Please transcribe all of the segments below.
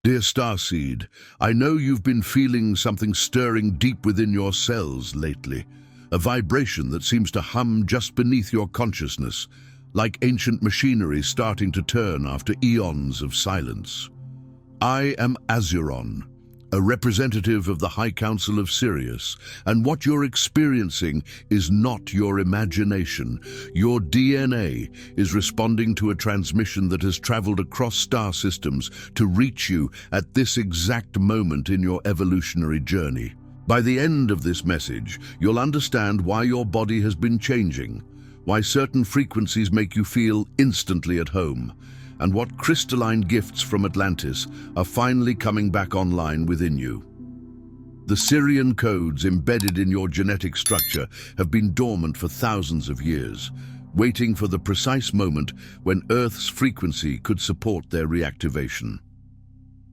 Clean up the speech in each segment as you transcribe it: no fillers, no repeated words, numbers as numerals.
Dear starseed, I know you've been feeling something stirring deep within your cells lately, a vibration that seems to hum just beneath your consciousness, like ancient machinery starting to turn after eons of silence. I am Aziron, a representative of the High Council of Sirius, and what you're experiencing is not your imagination. Your DNA is responding to a transmission that has traveled across star systems to reach you at this exact moment in your evolutionary journey. By the end of this message, you'll understand why your body has been changing, why certain frequencies make you feel instantly at home, and what crystalline gifts from Atlantis are finally coming back online within you. The Sirian codes embedded in your genetic structure have been dormant for thousands of years, waiting for the precise moment when Earth's frequency could support their reactivation.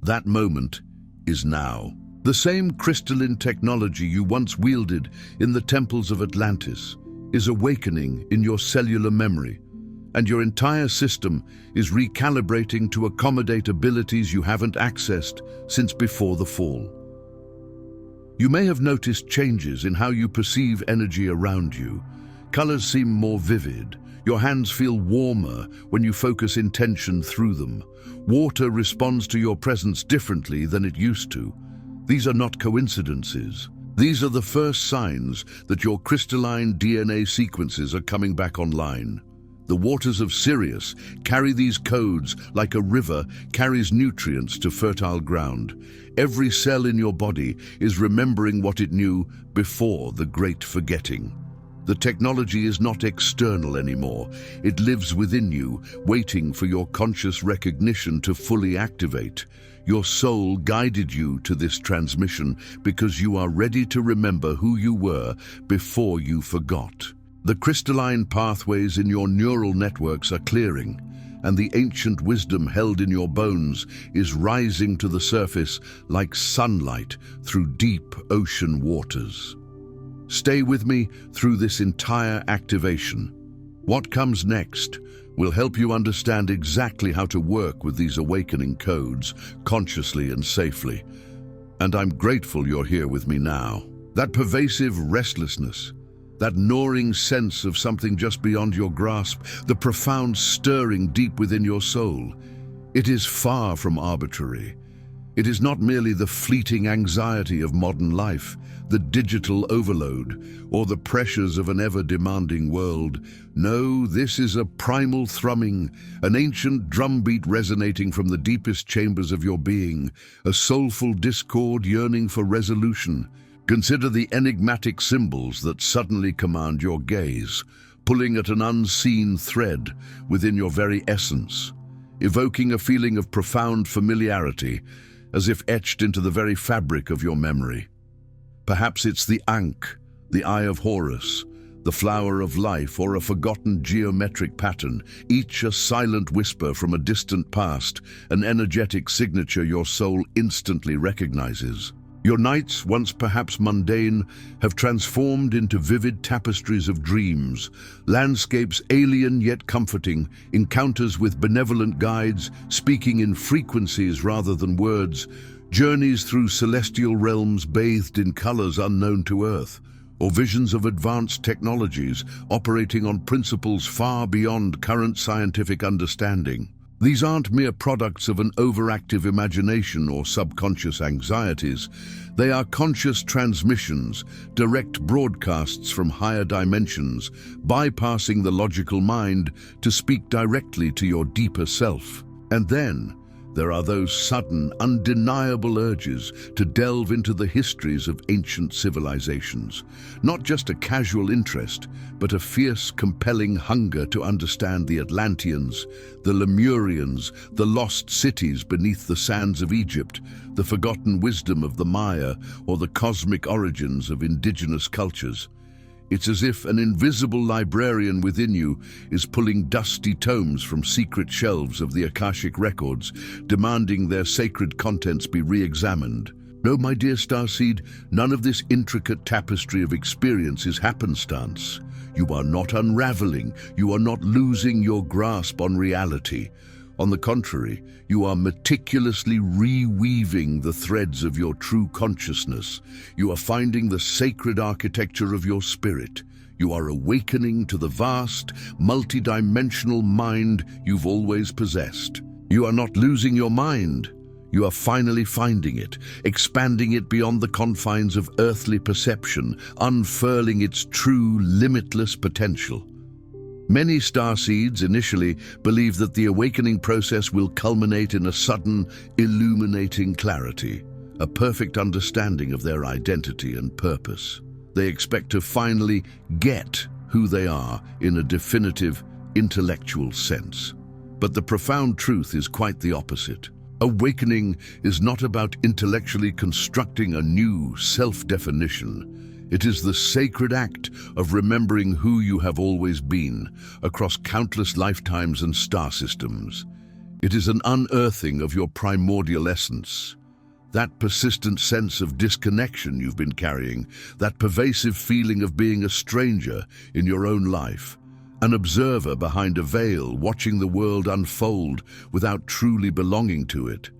That moment is now. The same crystalline technology you once wielded in the temples of Atlantis is awakening in your cellular memory, and your entire system is recalibrating to accommodate abilities you haven't accessed since before the fall. You may have noticed changes in how you perceive energy around you. Colors seem more vivid. Your hands feel warmer when you focus intention through them. Water responds to your presence differently than it used to. These are not coincidences. These are the first signs that your crystalline DNA sequences are coming back online. The waters of Sirius carry these codes like a river carries nutrients to fertile ground. Every cell in your body is remembering what it knew before the great forgetting. The technology is not external anymore. It lives within you, waiting for your conscious recognition to fully activate. Your soul guided you to this transmission because you are ready to remember who you were before you forgot. The crystalline pathways in your neural networks are clearing, and the ancient wisdom held in your bones is rising to the surface like sunlight through deep ocean waters. Stay with me through this entire activation. What comes next will help you understand exactly how to work with these awakening codes consciously and safely. And I'm grateful you're here with me now. That pervasive restlessness, that gnawing sense of something just beyond your grasp, the profound stirring deep within your soul, it is far from arbitrary. It is not merely the fleeting anxiety of modern life, the digital overload, or the pressures of an ever-demanding world. No, this is a primal thrumming, an ancient drumbeat resonating from the deepest chambers of your being, a soulful discord yearning for resolution. Consider the enigmatic symbols that suddenly command your gaze, pulling at an unseen thread within your very essence, evoking a feeling of profound familiarity, as if etched into the very fabric of your memory. Perhaps it's the Ankh, the Eye of Horus, the Flower of Life, or a forgotten geometric pattern, each a silent whisper from a distant past, an energetic signature your soul instantly recognizes. Your nights, once perhaps mundane, have transformed into vivid tapestries of dreams, landscapes alien yet comforting, encounters with benevolent guides speaking in frequencies rather than words, journeys through celestial realms bathed in colors unknown to Earth, or visions of advanced technologies operating on principles far beyond current scientific understanding. These aren't mere products of an overactive imagination or subconscious anxieties. They are conscious transmissions, direct broadcasts from higher dimensions, bypassing the logical mind to speak directly to your deeper self. And then, there are those sudden, undeniable urges to delve into the histories of ancient civilizations. Not just a casual interest, but a fierce, compelling hunger to understand the Atlanteans, the Lemurians, the lost cities beneath the sands of Egypt, the forgotten wisdom of the Maya, or the cosmic origins of indigenous cultures. It's as if an invisible librarian within you is pulling dusty tomes from secret shelves of the Akashic records, demanding their sacred contents be re-examined. No, my dear starseed, none of this intricate tapestry of experience is happenstance. You are not unraveling, you are not losing your grasp on reality. On the contrary, you are meticulously reweaving the threads of your true consciousness. You are finding the sacred architecture of your spirit. You are awakening to the vast, multidimensional mind you've always possessed. You are not losing your mind. You are finally finding it, expanding it beyond the confines of earthly perception, unfurling its true, limitless potential. Many starseeds initially believe that the awakening process will culminate in a sudden, illuminating clarity, a perfect understanding of their identity and purpose. They expect to finally get who they are in a definitive, intellectual sense. But the profound truth is quite the opposite. Awakening is not about intellectually constructing a new self-definition. It is the sacred act of remembering who you have always been across countless lifetimes and star systems. It is an unearthing of your primordial essence. That persistent sense of disconnection you've been carrying, that pervasive feeling of being a stranger in your own life, an observer behind a veil watching the world unfold without truly belonging to it.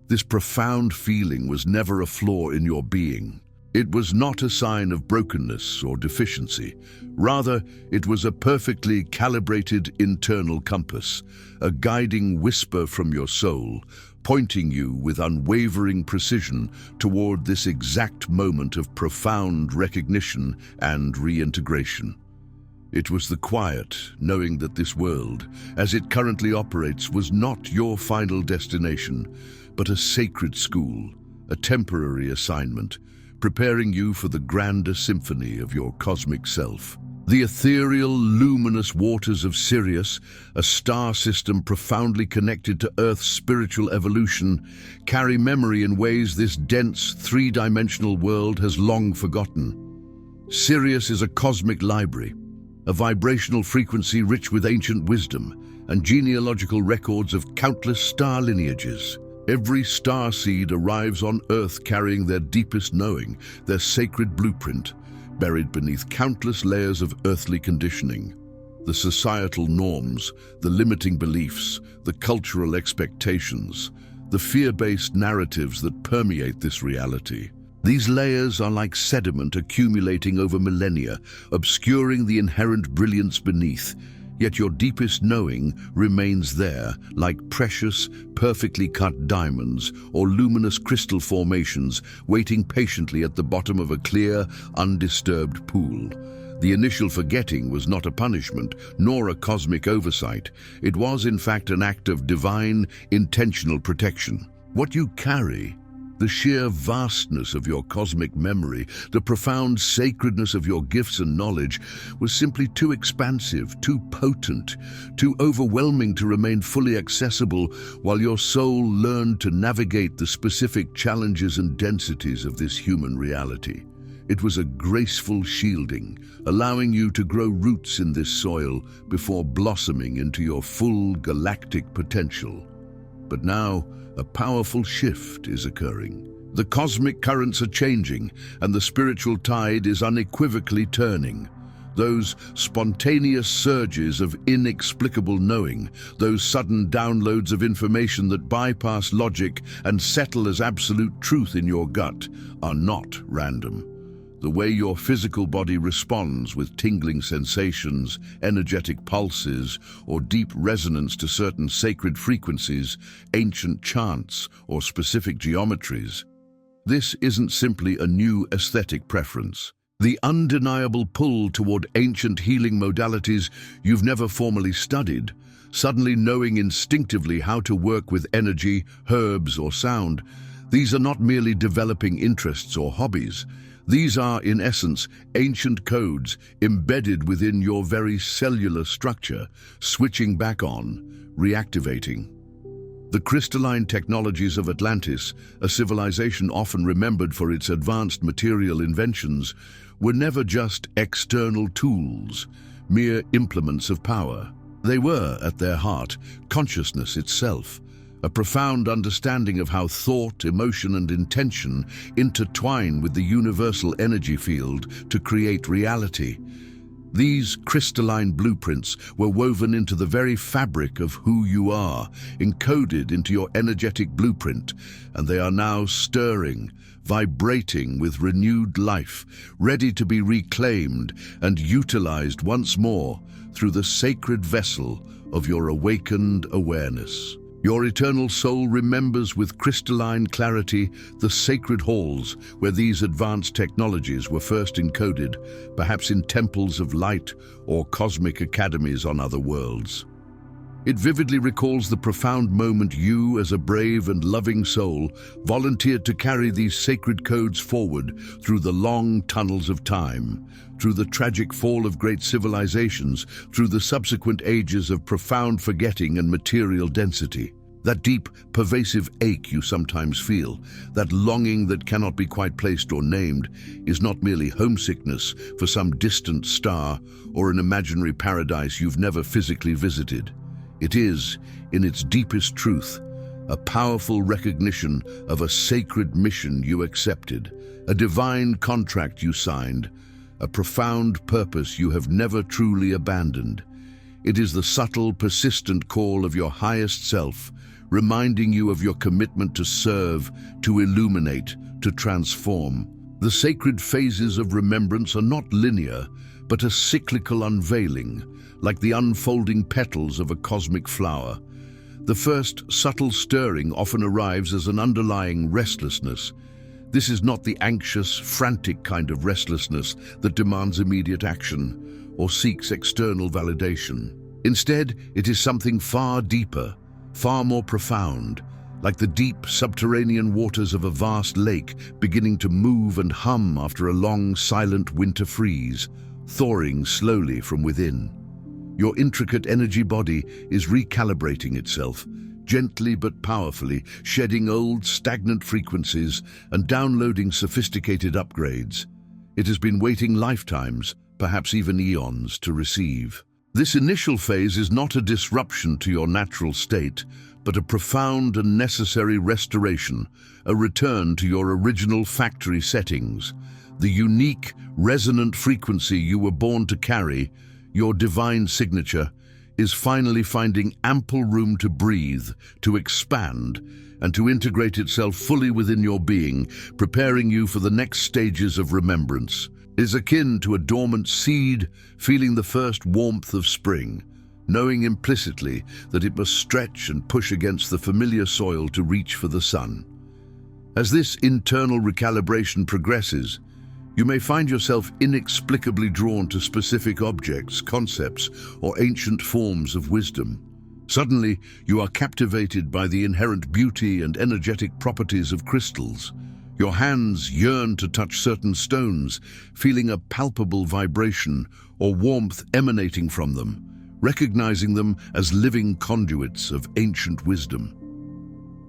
This profound feeling was never a flaw in your being. It was not a sign of brokenness or deficiency. Rather, it was a perfectly calibrated internal compass, a guiding whisper from your soul, pointing you with unwavering precision toward this exact moment of profound recognition and reintegration. It was the quiet, knowing that this world, as it currently operates, was not your final destination, but a sacred school, a temporary assignment, preparing you for the grander symphony of your cosmic self. The ethereal, luminous waters of Sirius, a star system profoundly connected to Earth's spiritual evolution, carry memory in ways this dense, three-dimensional world has long forgotten. Sirius is a cosmic library, a vibrational frequency rich with ancient wisdom and genealogical records of countless star lineages. Every starseed arrives on Earth carrying their deepest knowing, their sacred blueprint, buried beneath countless layers of earthly conditioning. The societal norms, the limiting beliefs, the cultural expectations, the fear-based narratives that permeate this reality. These layers are like sediment accumulating over millennia, obscuring the inherent brilliance beneath. Yet your deepest knowing remains there, like precious, perfectly cut diamonds or luminous crystal formations waiting patiently at the bottom of a clear, undisturbed pool. The initial forgetting was not a punishment, nor a cosmic oversight. It was, in fact, an act of divine, intentional protection. What you carry, the sheer vastness of your cosmic memory, the profound sacredness of your gifts and knowledge, was simply too expansive, too potent, too overwhelming to remain fully accessible while your soul learned to navigate the specific challenges and densities of this human reality. It was a graceful shielding, allowing you to grow roots in this soil before blossoming into your full galactic potential. But now, a powerful shift is occurring. The cosmic currents are changing, and the spiritual tide is unequivocally turning. Those spontaneous surges of inexplicable knowing, those sudden downloads of information that bypass logic and settle as absolute truth in your gut, are not random. The way your physical body responds with tingling sensations, energetic pulses, or deep resonance to certain sacred frequencies, ancient chants, or specific geometries. This isn't simply a new aesthetic preference. The undeniable pull toward ancient healing modalities you've never formally studied, suddenly knowing instinctively how to work with energy, herbs, or sound. These are not merely developing interests or hobbies. These are, in essence, ancient codes embedded within your very cellular structure, switching back on, reactivating. The crystalline technologies of Atlantis, a civilization often remembered for its advanced material inventions, were never just external tools, mere implements of power. They were, at their heart, consciousness itself, a profound understanding of how thought, emotion, and intention intertwine with the universal energy field to create reality. These crystalline blueprints were woven into the very fabric of who you are, encoded into your energetic blueprint, and they are now stirring, vibrating with renewed life, ready to be reclaimed and utilized once more through the sacred vessel of your awakened awareness. Your eternal soul remembers with crystalline clarity the sacred halls where these advanced technologies were first encoded, perhaps in temples of light or cosmic academies on other worlds. It vividly recalls the profound moment you, as a brave and loving soul, volunteered to carry these sacred codes forward through the long tunnels of time, through the tragic fall of great civilizations, through the subsequent ages of profound forgetting and material density. That deep, pervasive ache you sometimes feel, that longing that cannot be quite placed or named, is not merely homesickness for some distant star or an imaginary paradise you've never physically visited. It is, in its deepest truth, a powerful recognition of a sacred mission you accepted, a divine contract you signed, a profound purpose you have never truly abandoned. It is the subtle, persistent call of your highest self, reminding you of your commitment to serve, to illuminate, to transform. The sacred phases of remembrance are not linear, but a cyclical unveiling, like the unfolding petals of a cosmic flower. The first subtle stirring often arrives as an underlying restlessness. This is not the anxious, frantic kind of restlessness that demands immediate action or seeks external validation. Instead, it is something far deeper, far more profound, like the deep subterranean waters of a vast lake beginning to move and hum after a long, silent winter freeze, thawing slowly from within. Your intricate energy body is recalibrating itself, gently but powerfully, shedding old, stagnant frequencies and downloading sophisticated upgrades. It has been waiting lifetimes, perhaps even eons, to receive. This initial phase is not a disruption to your natural state, but a profound and necessary restoration, a return to your original factory settings. The unique, resonant frequency you were born to carry, your divine signature, is finally finding ample room to breathe, to expand, and to integrate itself fully within your being, preparing you for the next stages of remembrance. It is akin to a dormant seed feeling the first warmth of spring, knowing implicitly that it must stretch and push against the familiar soil to reach for the sun. As this internal recalibration progresses, you may find yourself inexplicably drawn to specific objects, concepts, or ancient forms of wisdom. Suddenly, you are captivated by the inherent beauty and energetic properties of crystals. Your hands yearn to touch certain stones, feeling a palpable vibration or warmth emanating from them, recognizing them as living conduits of ancient wisdom.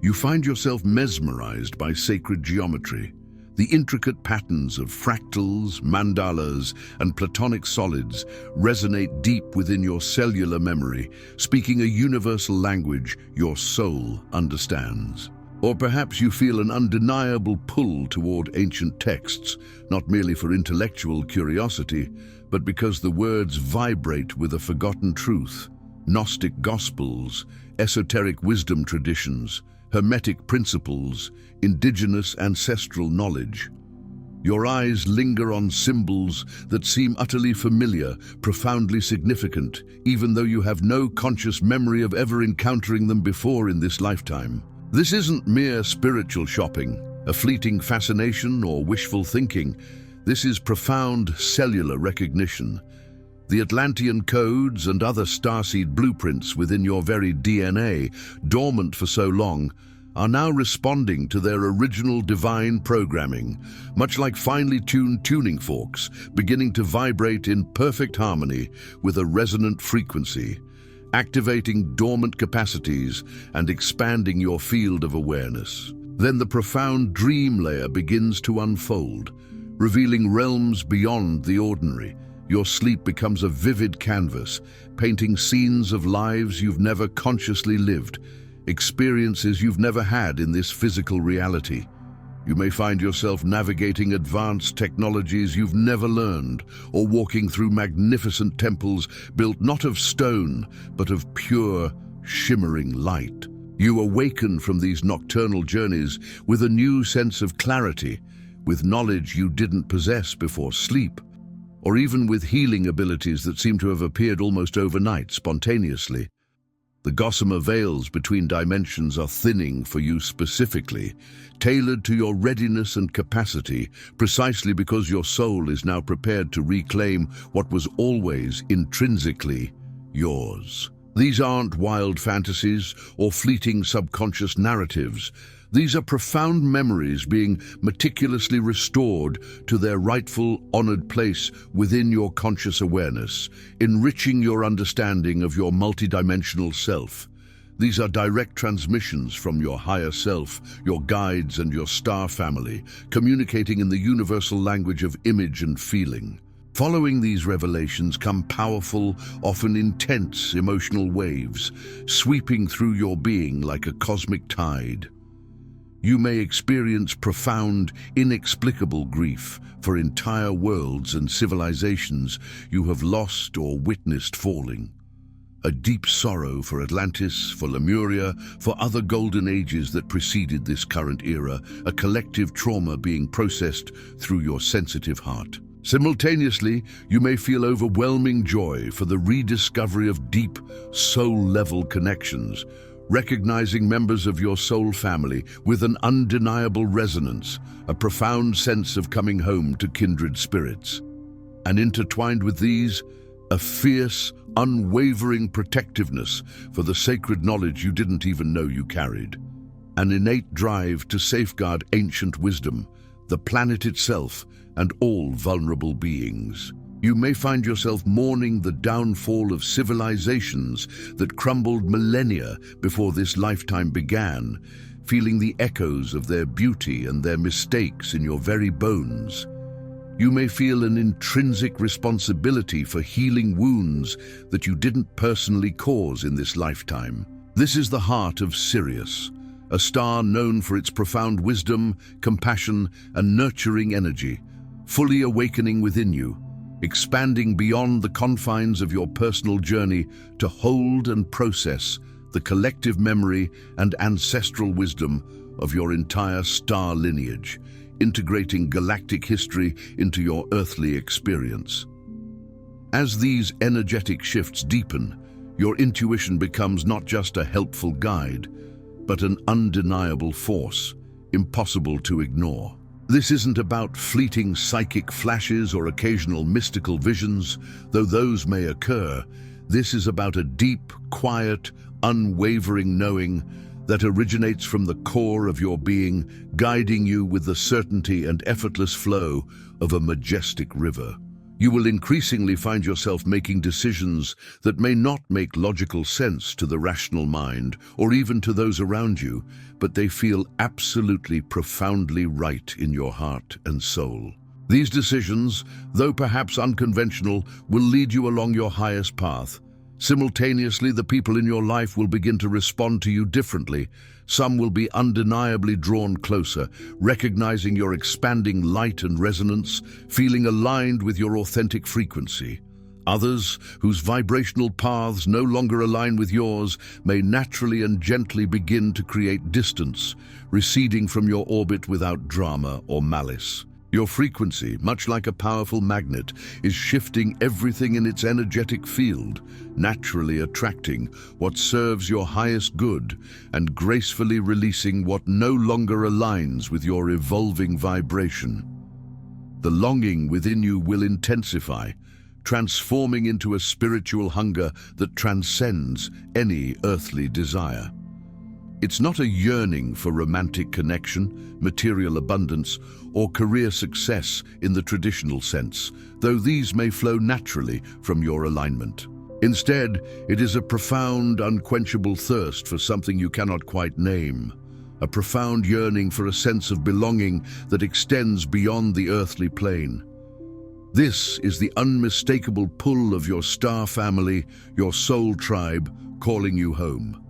You find yourself mesmerized by sacred geometry. The intricate patterns of fractals, mandalas, and platonic solids resonate deep within your cellular memory, speaking a universal language your soul understands. Or perhaps you feel an undeniable pull toward ancient texts, not merely for intellectual curiosity, but because the words vibrate with a forgotten truth. Gnostic gospels, esoteric wisdom traditions, hermetic principles, indigenous ancestral knowledge. Your eyes linger on symbols that seem utterly familiar, profoundly significant, even though you have no conscious memory of ever encountering them before in this lifetime. This isn't mere spiritual shopping, a fleeting fascination or wishful thinking. This is profound cellular recognition. The Atlantean codes and other starseed blueprints within your very DNA, dormant for so long, are now responding to their original divine programming, much like finely tuned tuning forks, beginning to vibrate in perfect harmony with a resonant frequency, activating dormant capacities and expanding your field of awareness. Then the profound dream layer begins to unfold, revealing realms beyond the ordinary. Your sleep becomes a vivid canvas, painting scenes of lives you've never consciously lived, experiences you've never had in this physical reality. You may find yourself navigating advanced technologies you've never learned, or walking through magnificent temples built not of stone, but of pure, shimmering light. You awaken from these nocturnal journeys with a new sense of clarity, with knowledge you didn't possess before sleep, or even with healing abilities that seem to have appeared almost overnight, spontaneously. The gossamer veils between dimensions are thinning for you specifically, tailored to your readiness and capacity, precisely because your soul is now prepared to reclaim what was always intrinsically yours. These aren't wild fantasies or fleeting subconscious narratives. These are profound memories being meticulously restored to their rightful, honored place within your conscious awareness, enriching your understanding of your multidimensional self. These are direct transmissions from your higher self, your guides, and your star family, communicating in the universal language of image and feeling. Following these revelations come powerful, often intense emotional waves, sweeping through your being like a cosmic tide. You may experience profound, inexplicable grief for entire worlds and civilizations you have lost or witnessed falling. A deep sorrow for Atlantis, for Lemuria, for other golden ages that preceded this current era, a collective trauma being processed through your sensitive heart. Simultaneously, you may feel overwhelming joy for the rediscovery of deep, soul-level connections, recognizing members of your soul family with an undeniable resonance, a profound sense of coming home to kindred spirits. And intertwined with these, a fierce, unwavering protectiveness for the sacred knowledge you didn't even know you carried. An innate drive to safeguard ancient wisdom, the planet itself, and all vulnerable beings. You may find yourself mourning the downfall of civilizations that crumbled millennia before this lifetime began, feeling the echoes of their beauty and their mistakes in your very bones. You may feel an intrinsic responsibility for healing wounds that you didn't personally cause in this lifetime. This is the heart of Sirius, a star known for its profound wisdom, compassion, and nurturing energy, fully awakening within you, expanding beyond the confines of your personal journey to hold and process the collective memory and ancestral wisdom of your entire star lineage, integrating galactic history into your earthly experience. As these energetic shifts deepen, your intuition becomes not just a helpful guide, but an undeniable force, impossible to ignore. This isn't about fleeting psychic flashes or occasional mystical visions, though those may occur. This is about a deep, quiet, unwavering knowing that originates from the core of your being, guiding you with the certainty and effortless flow of a majestic river. You will increasingly find yourself making decisions that may not make logical sense to the rational mind or even to those around you, but they feel absolutely profoundly right in your heart and soul. These decisions, though perhaps unconventional, will lead you along your highest path. Simultaneously, the people in your life will begin to respond to you differently. Some will be undeniably drawn closer, recognizing your expanding light and resonance, feeling aligned with your authentic frequency. Others, whose vibrational paths no longer align with yours, may naturally and gently begin to create distance, receding from your orbit without drama or malice. Your frequency, much like a powerful magnet, is shifting everything in its energetic field, naturally attracting what serves your highest good and gracefully releasing what no longer aligns with your evolving vibration. The longing within you will intensify, transforming into a spiritual hunger that transcends any earthly desire. It's not a yearning for romantic connection, material abundance, or career success in the traditional sense, though these may flow naturally from your alignment. Instead, it is a profound, unquenchable thirst for something you cannot quite name, a profound yearning for a sense of belonging that extends beyond the earthly plane. This is the unmistakable pull of your star family, your soul tribe, calling you home.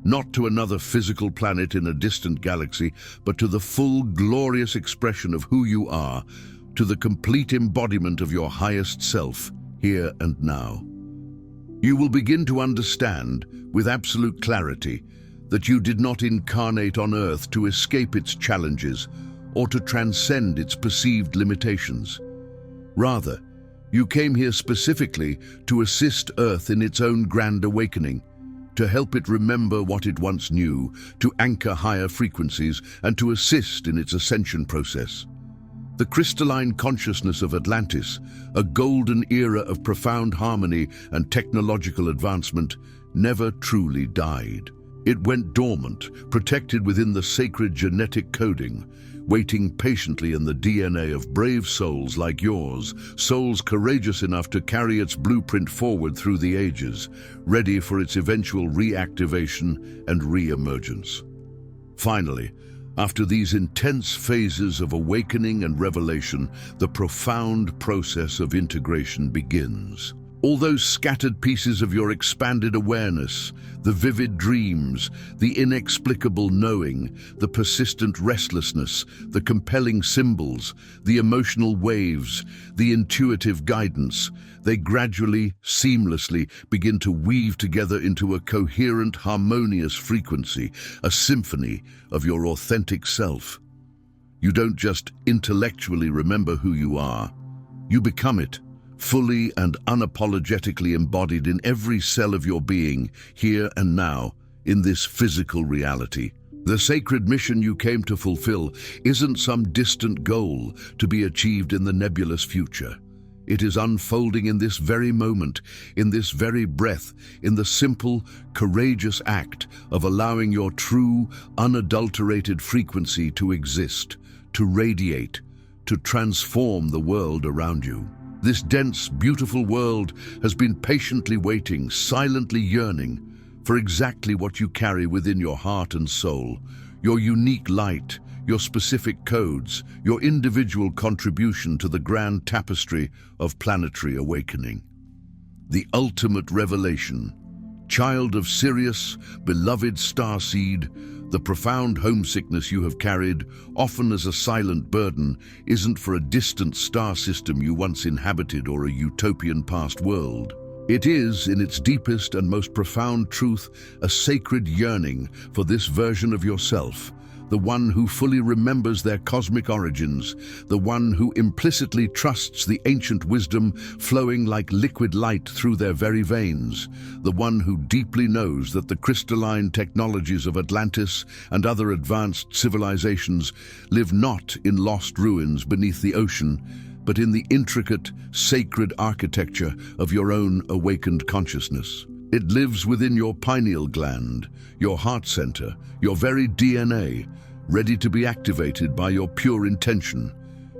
not to another physical planet in a distant galaxy, but to the full, glorious expression of who you are, to the complete embodiment of your highest self, here and now. You will begin to understand, with absolute clarity, that you did not incarnate on Earth to escape its challenges or to transcend its perceived limitations. Rather, you came here specifically to assist Earth in its own grand awakening, to help it remember what it once knew, to anchor higher frequencies, and to assist in its ascension process. The crystalline consciousness of Atlantis, a golden era of profound harmony and technological advancement, never truly died. It went dormant, protected within the sacred genetic coding, waiting patiently in the DNA of brave souls like yours, souls courageous enough to carry its blueprint forward through the ages, ready for its eventual reactivation and re-emergence. Finally, after these intense phases of awakening and revelation, the profound process of integration begins. All those scattered pieces of your expanded awareness, the vivid dreams, the inexplicable knowing, the persistent restlessness, the compelling symbols, the emotional waves, the intuitive guidance, they gradually, seamlessly begin to weave together into a coherent, harmonious frequency, a symphony of your authentic self. You don't just intellectually remember who you are, you become it, fully and unapologetically embodied in every cell of your being, here and now, in this physical reality. The sacred mission you came to fulfill isn't some distant goal to be achieved in the nebulous future. It is unfolding in this very moment, in this very breath, in the simple, courageous act of allowing your true, unadulterated frequency to exist, to radiate, to transform the world around you. This dense, beautiful world has been patiently waiting, silently yearning for exactly what you carry within your heart and soul, your unique light, your specific codes, your individual contribution to the grand tapestry of planetary awakening. The ultimate revelation, child of Sirius, beloved starseed, the profound homesickness you have carried, often as a silent burden, isn't for a distant star system you once inhabited or a utopian past world. It is, in its deepest and most profound truth, a sacred yearning for this version of yourself, the one who fully remembers their cosmic origins, the one who implicitly trusts the ancient wisdom flowing like liquid light through their very veins, the one who deeply knows that the crystalline technologies of Atlantis and other advanced civilizations live not in lost ruins beneath the ocean, but in the intricate, sacred architecture of your own awakened consciousness. It lives within your pineal gland, your heart center, your very DNA, ready to be activated by your pure intention.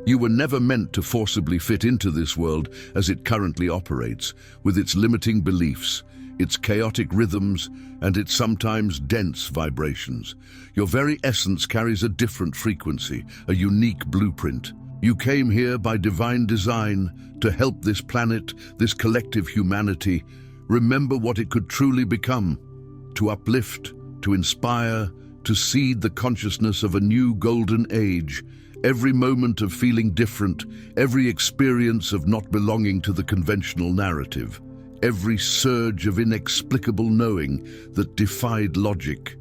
You were never meant to forcibly fit into this world as it currently operates, with its limiting beliefs, its chaotic rhythms, and its sometimes dense vibrations. Your very essence carries a different frequency, a unique blueprint. You came here by divine design to help this planet, this collective humanity, remember what it could truly become, to uplift, to inspire, to seed the consciousness of a new golden age, every moment of feeling different, every experience of not belonging to the conventional narrative, every surge of inexplicable knowing that defied logic.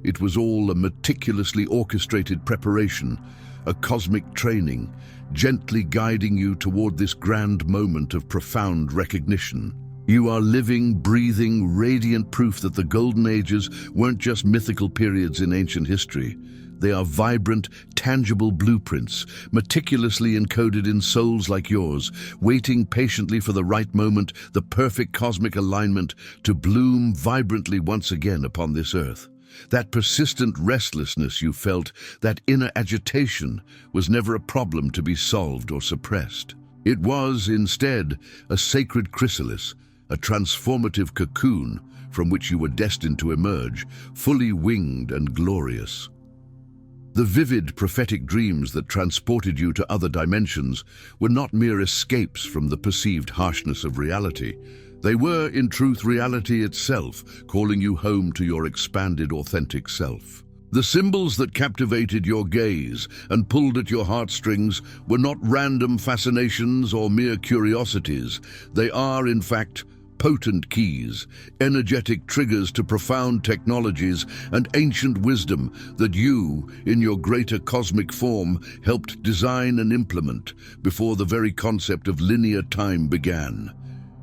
It was all a meticulously orchestrated preparation, a cosmic training, gently guiding you toward this grand moment of profound recognition. You are living, breathing, radiant proof that the Golden Ages weren't just mythical periods in ancient history. They are vibrant, tangible blueprints, meticulously encoded in souls like yours, waiting patiently for the right moment, the perfect cosmic alignment, to bloom vibrantly once again upon this earth. That persistent restlessness you felt, that inner agitation, was never a problem to be solved or suppressed. It was, instead, a sacred chrysalis, a transformative cocoon from which you were destined to emerge, fully winged and glorious. The vivid prophetic dreams that transported you to other dimensions were not mere escapes from the perceived harshness of reality. They were, in truth, reality itself, calling you home to your expanded, authentic self. The symbols that captivated your gaze and pulled at your heartstrings were not random fascinations or mere curiosities. They are, in fact, potent keys, energetic triggers to profound technologies and ancient wisdom that you, in your greater cosmic form, helped design and implement before the very concept of linear time began.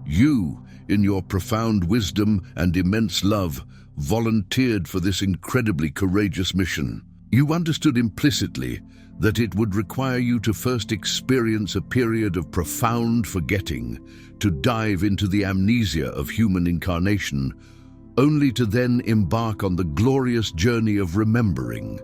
You, in your profound wisdom and immense love, volunteered for this incredibly courageous mission. You understood implicitly that it would require you to first experience a period of profound forgetting, to dive into the amnesia of human incarnation, only to then embark on the glorious journey of remembering.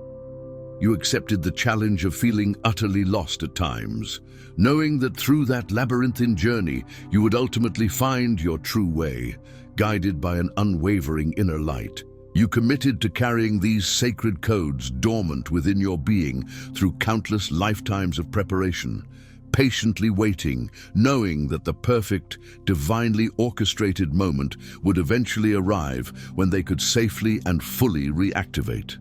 You accepted the challenge of feeling utterly lost at times, knowing that through that labyrinthine journey you would ultimately find your true way, guided by an unwavering inner light. You committed to carrying these sacred codes dormant within your being through countless lifetimes of preparation, patiently waiting, knowing that the perfect, divinely orchestrated moment would eventually arrive when they could safely and fully reactivate.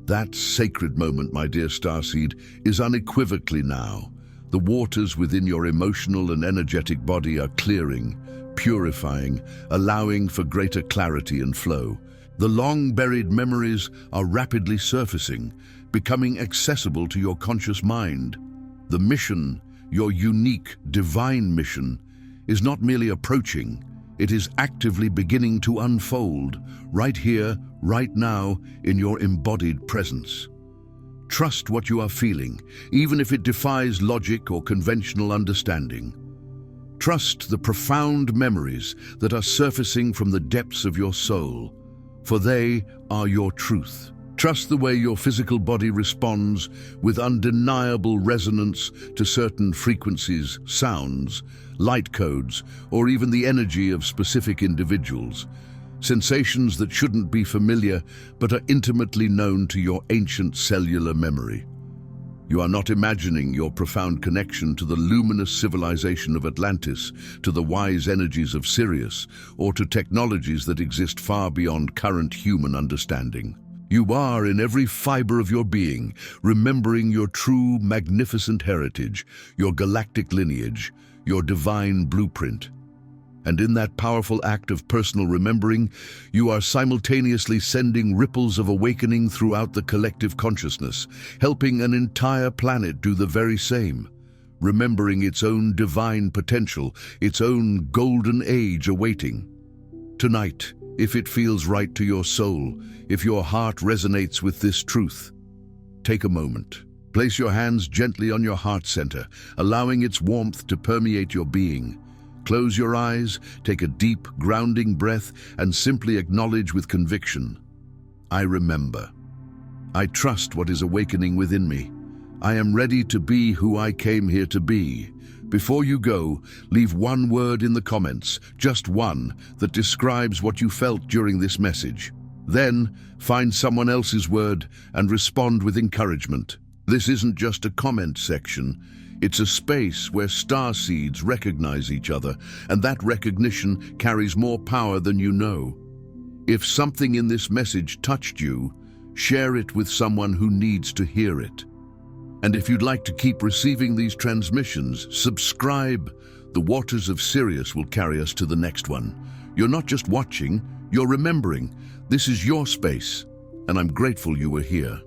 That sacred moment, my dear starseed, is unequivocally now. The waters within your emotional and energetic body are clearing, purifying, allowing for greater clarity and flow. The long-buried memories are rapidly surfacing, becoming accessible to your conscious mind. The mission, your unique, divine mission, is not merely approaching, it is actively beginning to unfold, right here, right now, in your embodied presence. Trust what you are feeling, even if it defies logic or conventional understanding. Trust the profound memories that are surfacing from the depths of your soul, for they are your truth. Trust the way your physical body responds with undeniable resonance to certain frequencies, sounds, light codes, or even the energy of specific individuals. Sensations that shouldn't be familiar but are intimately known to your ancient cellular memory. You are not imagining your profound connection to the luminous civilization of Atlantis, to the wise energies of Sirius, or to technologies that exist far beyond current human understanding. You are, in every fiber of your being, remembering your true, magnificent heritage, your galactic lineage, your divine blueprint. And in that powerful act of personal remembering, you are simultaneously sending ripples of awakening throughout the collective consciousness, helping an entire planet do the very same, remembering its own divine potential, its own golden age awaiting. Tonight, if it feels right to your soul, if your heart resonates with this truth, take a moment. Place your hands gently on your heart center, allowing its warmth to permeate your being. Close your eyes, take a deep, grounding breath, and simply acknowledge with conviction, I remember. I trust what is awakening within me. I am ready to be who I came here to be. Before you go, leave one word in the comments, just one, that describes what you felt during this message. Then, find someone else's word and respond with encouragement. This isn't just a comment section. It's a space where starseeds recognize each other, and that recognition carries more power than you know. If something in this message touched you, share it with someone who needs to hear it. And if you'd like to keep receiving these transmissions, subscribe. The waters of Sirius will carry us to the next one. You're not just watching, you're remembering. This is your space, and I'm grateful you were here.